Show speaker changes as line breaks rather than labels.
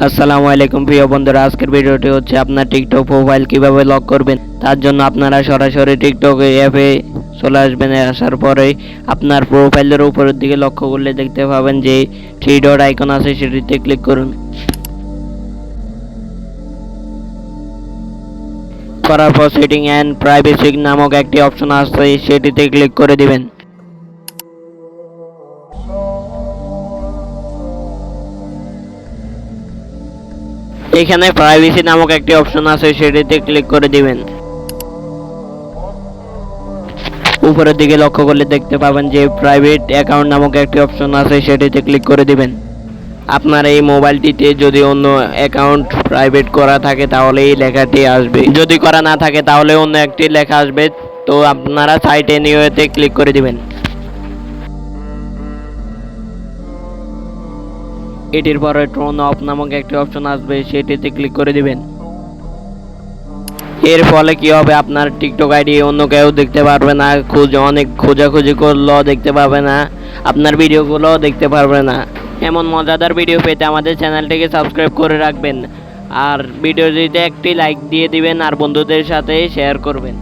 আসসালামু আলাইকুম প্রিয় বন্ধুরা, আজকের ভিডিওটি হচ্ছে আপনার টিকটক প্রোফাইল কিভাবে লক করবেন। তার জন্য আপনারা সরাসরি টিকটক অ্যাপে চলে আসবেন। আসার পরে আপনার প্রোফাইলের উপরের দিকে লক্ষ্য করলে দেখতে পাবেন যে থ্রি ডট আইকন আছে, সেটিতে ক্লিক করুন। করার পর সেটিং অ্যান্ড প্রাইভেসি নামক একটি অপশন আছে, সেটিতে ক্লিক করে দিবেন। এখানে প্রাইভেসি নামক একটি অপশন আছে, সেটিতে ক্লিক করে দিবেন। উপরের দিকে লক্ষ্য করলে দেখতে পাবেন যে প্রাইভেট অ্যাকাউন্ট নামক একটি অপশন আছে, সেটিতে ক্লিক করে দিবেন। আপনার এই মোবাইলটিতে যদি অন্য অ্যাকাউন্ট প্রাইভেট করা থাকে তাহলে এই লেখাটি আসবে, যদি করা না থাকে তাহলে অন্য একটি লেখা আসবে। তো আপনারা সাইটে নিউতে ক্লিক করে দিবেন। এটির পরে ট্রন অফ নামক একটি অপশন আসবে, সেটিতে ক্লিক করে দিবেন। এর ফলে কি হবে, আপনার টিকটক আইডি অন্য কেউ দেখতে পারবে না, অনেক খোঁজাখুঁজি করলেও দেখতে পাবে না, আপনার ভিডিওগুলোও দেখতে পারবে না। এমন মজাদার ভিডিও পেতে আমাদের চ্যানেলটিকে সাবস্ক্রাইব করে রাখবেন আর ভিডিওটিতে একটি লাইক দিয়ে দিবেন আর বন্ধুদের সাথে শেয়ার করবেন।